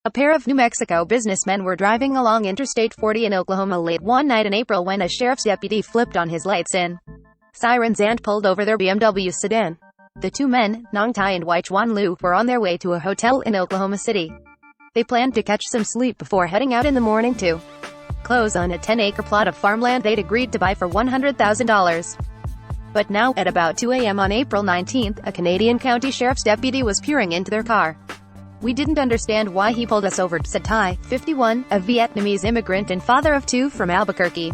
A pair of New Mexico businessmen were driving along Interstate 40 in Oklahoma late one night in April when a sheriff's deputy flipped on his lights in sirens and pulled over their BMW sedan. The two men, Nong Tai and Wai Chuan Lu, were on their way to a hotel in Oklahoma City. They planned to catch some sleep before heading out in the morning to close on a 10-acre plot of farmland they'd agreed to buy for $100,000. But now, at about 2 a.m. on April 19, a Canadian county sheriff's deputy was peering into their car. "We didn't understand why he pulled us over," said Tai, 51, a Vietnamese immigrant and father of two from Albuquerque.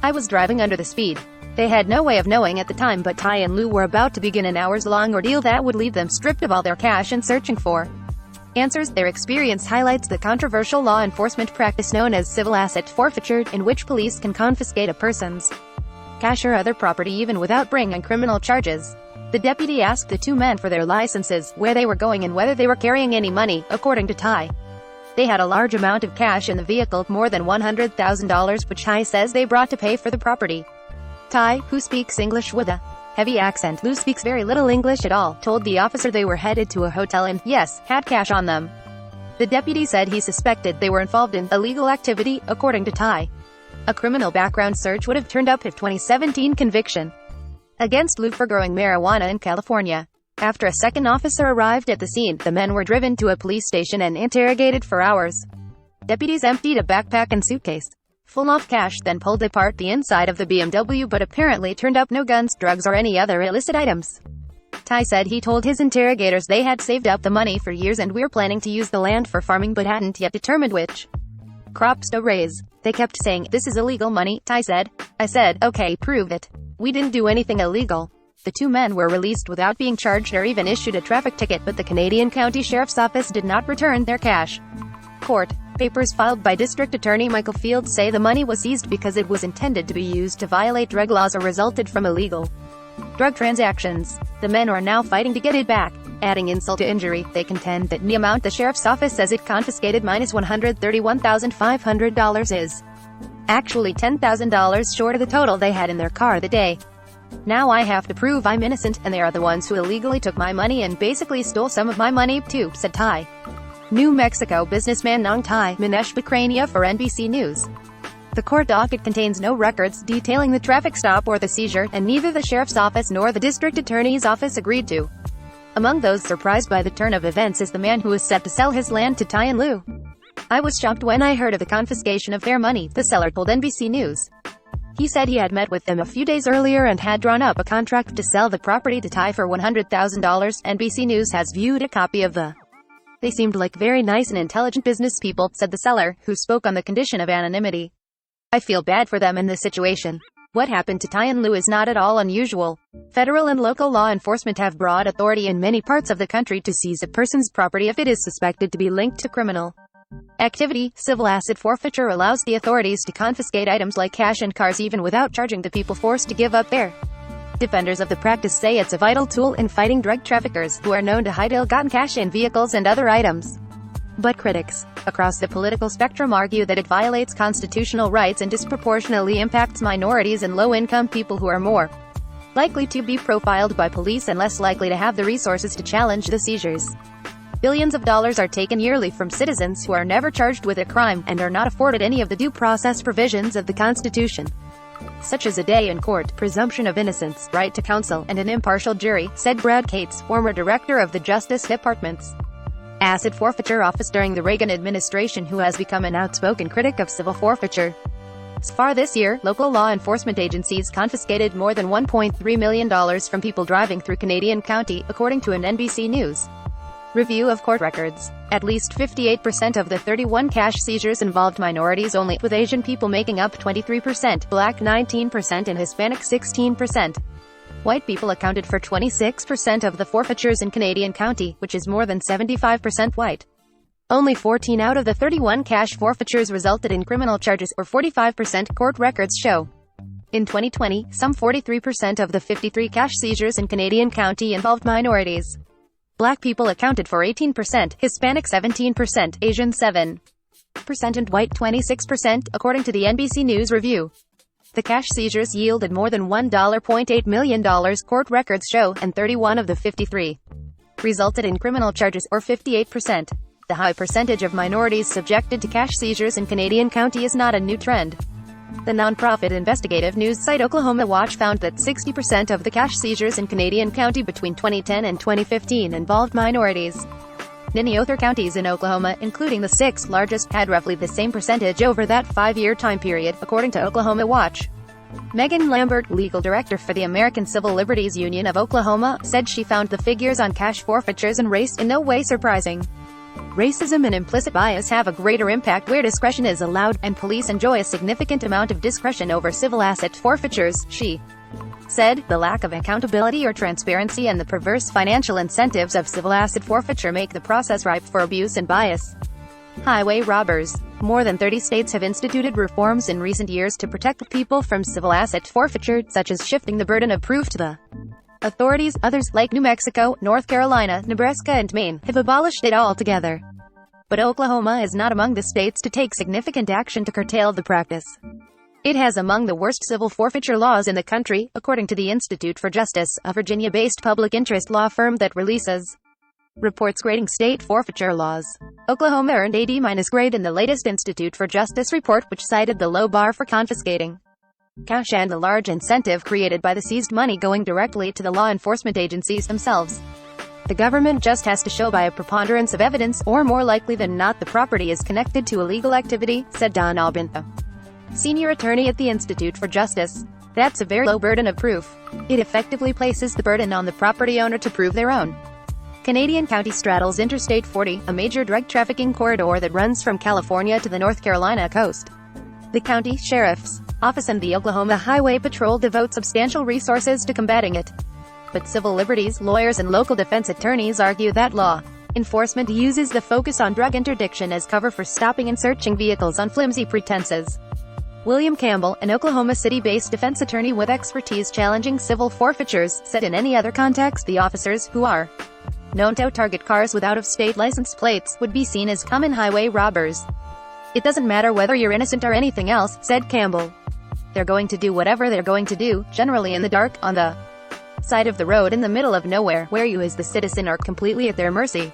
"I was driving under the speed." They had no way of knowing at the time, but Tai and Lu were about to begin an hours-long ordeal that would leave them stripped of all their cash and searching for answers. Their experience highlights the controversial law enforcement practice known as civil asset forfeiture, in which police can confiscate a person's cash or other property even without bringing criminal charges. The deputy asked the two men for their licenses, where they were going and whether they were carrying any money. According to Tai, they had a large amount of cash in the vehicle, more than $100,000, which Tai says they brought to pay for the property. Tai, who speaks English with a heavy accent, Lu speaks very little English at all, told the officer they were headed to a hotel and, yes, had cash on them. The deputy said he suspected they were involved in illegal activity. According to Tai, a criminal background search would have turned up his 2017 conviction against Lu for growing marijuana in California. After a second officer arrived at the scene, the men were driven to a police station and interrogated for hours. Deputies emptied a backpack and suitcase full of cash, then pulled apart the inside of the BMW, but apparently turned up no guns, drugs, or any other illicit items. Tai said he told his interrogators they had saved up the money for years and were planning to use the land for farming but hadn't yet determined which crops to raise. "They kept saying, 'This is illegal money,' Tai said. I said, 'Okay, prove it.' We didn't do anything illegal." The two men were released without being charged or even issued a traffic ticket, but the Canadian County Sheriff's Office did not return their cash. Court papers filed by District Attorney Michael Fields say the money was seized because it was intended to be used to violate drug laws or resulted from illegal drug transactions. The men are now fighting to get it back. Adding insult to injury, they contend that the amount the sheriff's office says it confiscated minus $131,500 is actually $10,000 short of the total they had in their car that day. "Now I have to prove I'm innocent, and they are the ones who illegally took my money and basically stole some of my money too," said Tai. New Mexico businessman Nong Tai, Minesh Bakrania for NBC News. The court docket contains no records detailing the traffic stop or the seizure, and neither the sheriff's office nor the district attorney's office agreed to. Among those surprised by the turn of events is the man who is set to sell his land to Tai and Lu. "I was shocked when I heard of the confiscation of their money," the seller told NBC News. He said he had met with them a few days earlier and had drawn up a contract to sell the property to Tai for $100,000. NBC News has viewed a copy of the "They seemed like very nice and intelligent business people," said the seller, who spoke on the condition of anonymity. "I feel bad for them in this situation. What happened to Tai and Lu is not at all unusual. Federal and local law enforcement have broad authority in many parts of the country to seize a person's property if it is suspected to be linked to criminal activity. Civil asset forfeiture allows the authorities to confiscate items like cash and cars even without charging the people forced to give up their." Defenders of the practice say it's a vital tool in fighting drug traffickers, who are known to hide ill-gotten cash in vehicles and other items. But critics across the political spectrum argue that it violates constitutional rights and disproportionately impacts minorities and low-income people who are more likely to be profiled by police and less likely to have the resources to challenge the seizures. Billions of dollars are taken yearly from citizens who are never charged with a crime, and are not afforded any of the due process provisions of the Constitution, such as a day in court, presumption of innocence, right to counsel, and an impartial jury, said Brad Cates, former director of the Justice Department's Asset Forfeiture Office during the Reagan administration, who has become an outspoken critic of civil forfeiture. So far this year, local law enforcement agencies confiscated more than $1.3 million from people driving through Canadian County, according to an NBC News review of court records. At least 58% of the 31 cash seizures involved minorities only, with Asian people making up 23%, Black 19%, and Hispanic 16%. White people accounted for 26% of the forfeitures in Canadian County, which is more than 75% white. Only 14 out of the 31 cash forfeitures resulted in criminal charges, or 45%, court records show. In 2020, some 43% of the 53 cash seizures in Canadian County involved minorities. Black people accounted for 18%, Hispanic 17%, Asian 7%, and white 26%, according to the NBC News review. The cash seizures yielded more than $1.8 million, court records show, and 31 of the 53 resulted in criminal charges, or 58%. The high percentage of minorities subjected to cash seizures in Canadian County is not a new trend. The nonprofit investigative news site Oklahoma Watch found that 60% of the cash seizures in Canadian County between 2010 and 2015 involved minorities. Many other counties in Oklahoma, including the sixth largest, had roughly the same percentage over that 5-year time period, according to Oklahoma Watch. Megan Lambert, legal director for the American Civil Liberties Union of Oklahoma, said she found the figures on cash forfeitures and race in no way surprising. Racism and implicit bias have a greater impact where discretion is allowed, and police enjoy a significant amount of discretion over civil asset forfeitures, she said. The lack of accountability or transparency and the perverse financial incentives of civil asset forfeiture make the process ripe for abuse and bias. Highway robbers. More than 30 states have instituted reforms in recent years to protect people from civil asset forfeiture, such as shifting the burden of proof to the authorities. Others, like New Mexico, North Carolina, Nebraska and Maine, have abolished it altogether. But Oklahoma is not among the states to take significant action to curtail the practice. It has among the worst civil forfeiture laws in the country, according to the Institute for Justice, a Virginia-based public interest law firm that releases reports grading state forfeiture laws. Oklahoma earned a D- grade in the latest Institute for Justice report, which cited the low bar for confiscating cash and the large incentive created by the seized money going directly to the law enforcement agencies themselves. The government just has to show by a preponderance of evidence, or more likely than not the property is connected to illegal activity, said Don Albinta, senior attorney at the Institute for Justice. That's a very low burden of proof. It effectively places the burden on the property owner to prove their own. Canadian County straddles Interstate 40, a major drug trafficking corridor that runs from California to the North Carolina coast. The county sheriff's office and the Oklahoma Highway Patrol devote substantial resources to combating it. But civil liberties lawyers and local defense attorneys argue that law enforcement uses the focus on drug interdiction as cover for stopping and searching vehicles on flimsy pretenses. William Campbell, an Oklahoma City-based defense attorney with expertise challenging civil forfeitures, said in any other context the officers, who are known to target cars with out-of-state license plates, would be seen as common highway robbers. It doesn't matter whether you're innocent or anything else, said Campbell. They're going to do whatever they're going to do, generally in the dark, on the side of the road in the middle of nowhere, where you as the citizen are completely at their mercy.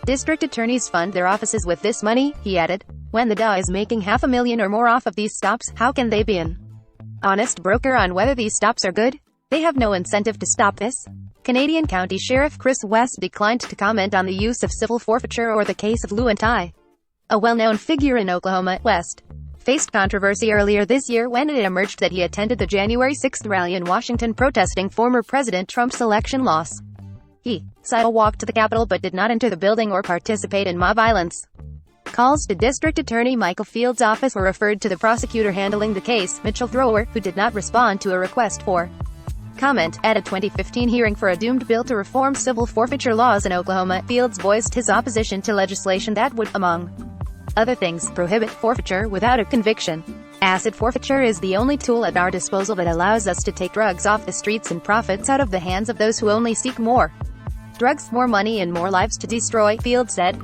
District attorneys fund their offices with this money, he added. When the DA is making $500,000 or more off of these stops, how can they be an honest broker on whether these stops are good? They have no incentive to stop this. Canadian County Sheriff Chris West declined to comment on the use of civil forfeiture or the case of Lou and Ty, a well-known figure in Oklahoma. West faced controversy earlier this year when it emerged that he attended the January 6th rally in Washington protesting former President Trump's election loss. He said a walk to the Capitol but did not enter the building or participate in mob violence. Calls to District Attorney Michael Field's office were referred to the prosecutor handling the case, Mitchell Thrower, who did not respond to a request for comment. At a 2015 hearing for a doomed bill to reform civil forfeiture laws in Oklahoma, Fields voiced his opposition to legislation that would, among other things, prohibit forfeiture without a conviction. Asset forfeiture is the only tool at our disposal that allows us to take drugs off the streets and profits out of the hands of those who only seek more drugs, more money and more lives to destroy, Fields said.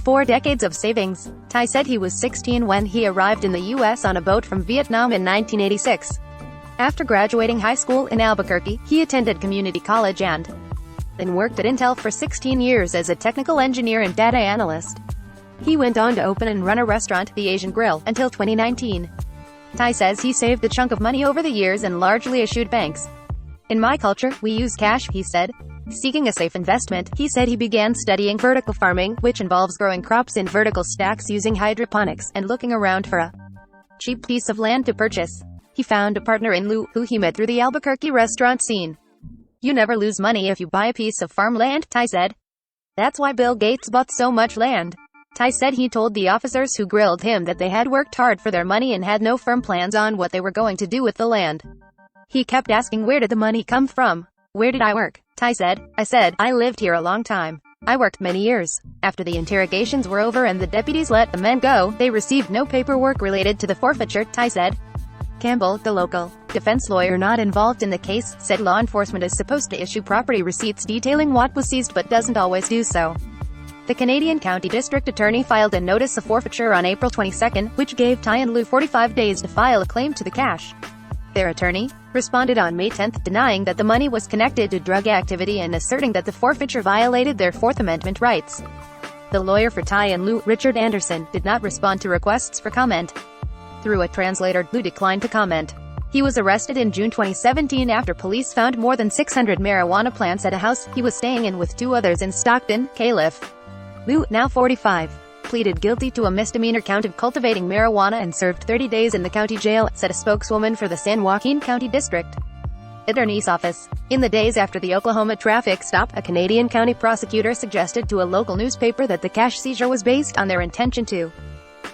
4 decades of savings. Ty said he was 16 when he arrived in the U.S. on a boat from Vietnam in 1986. After graduating high school in Albuquerque, he attended community college and then worked at Intel for 16 years as a technical engineer and data analyst. He went on to open and run a restaurant, the Asian Grill, until 2019. Ty says he saved a chunk of money over the years and largely eschewed banks. In my culture, we use cash, he said. Seeking a safe investment, he said he began studying vertical farming, which involves growing crops in vertical stacks using hydroponics, and looking around for a cheap piece of land to purchase. He found a partner in Lou, who he met through the Albuquerque restaurant scene. You never lose money if you buy a piece of farmland, Ty said. That's why Bill Gates bought so much land. Ty said he told the officers who grilled him that they had worked hard for their money and had no firm plans on what they were going to do with the land. He kept asking, where did the money come from? Where did I work? Ty said, I lived here a long time. I worked many years. After the interrogations were over and the deputies let the men go, they received no paperwork related to the forfeiture, Ty said. Campbell, the local defense lawyer not involved in the case, said law enforcement is supposed to issue property receipts detailing what was seized but doesn't always do so. The Canadian County District Attorney filed a notice of forfeiture on April 22, which gave Ty and Lou 45 days to file a claim to the cash. Their attorney responded on May 10, denying that the money was connected to drug activity and asserting that the forfeiture violated their Fourth Amendment rights. The lawyer for Ty and Lou, Richard Anderson, did not respond to requests for comment. Through a translator, Lou declined to comment. He was arrested in June 2017 after police found more than 600 marijuana plants at a house he was staying in with 2 others in Stockton, Calif. Lou, now 45, pleaded guilty to a misdemeanor count of cultivating marijuana and served 30 days in the county jail, said a spokeswoman for the San Joaquin County District Attorney's Office. In the days after the Oklahoma traffic stop, a Canadian county prosecutor suggested to a local newspaper that the cash seizure was based on their intention to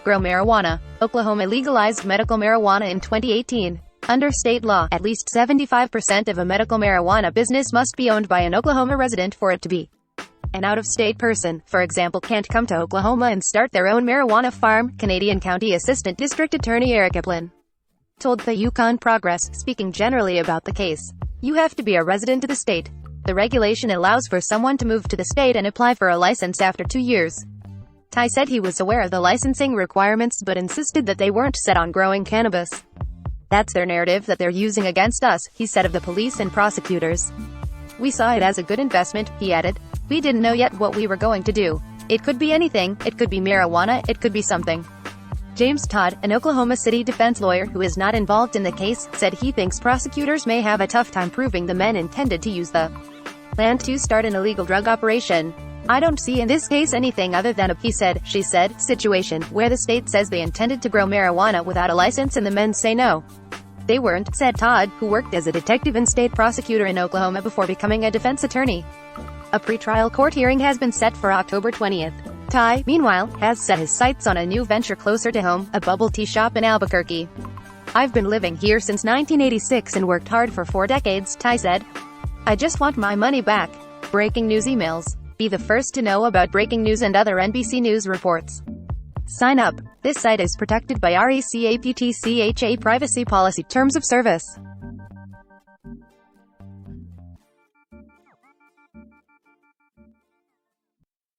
grow marijuana. Oklahoma legalized medical marijuana in 2018. Under state law, at least 75% of a medical marijuana business must be owned by an Oklahoma resident for it to be an out-of-state person, for example, can't come to Oklahoma and start their own marijuana farm, Canadian County Assistant District Attorney Eric Eplin told the Yukon Progress, speaking generally about the case. You have to be a resident of the state. The regulation allows for someone to move to the state and apply for a license after 2 years. Ty said he was aware of the licensing requirements but insisted that they weren't set on growing cannabis. That's their narrative that they're using against us, he said of the police and prosecutors. We saw it as a good investment, he added. We didn't know yet what we were going to do. It could be anything, it could be marijuana, it could be something. James Todd, an Oklahoma City defense lawyer who is not involved in the case, said he thinks prosecutors may have a tough time proving the men intended to use the land to start an illegal drug operation. I don't see in this case anything other than a he said, she said situation, where the state says they intended to grow marijuana without a license and the men say no. They weren't, said Todd, who worked as a detective and state prosecutor in Oklahoma before becoming a defense attorney. A pretrial court hearing has been set for October 20th. Ty, meanwhile, has set his sights on a new venture closer to home, a bubble tea shop in Albuquerque. I've been living here since 1986 and worked hard for 4 decades, Ty said. I just want my money back. Breaking news emails. Be the first to know about breaking news and other NBC News reports. Sign up. This site is protected by RECAPTCHA Privacy Policy Terms of Service.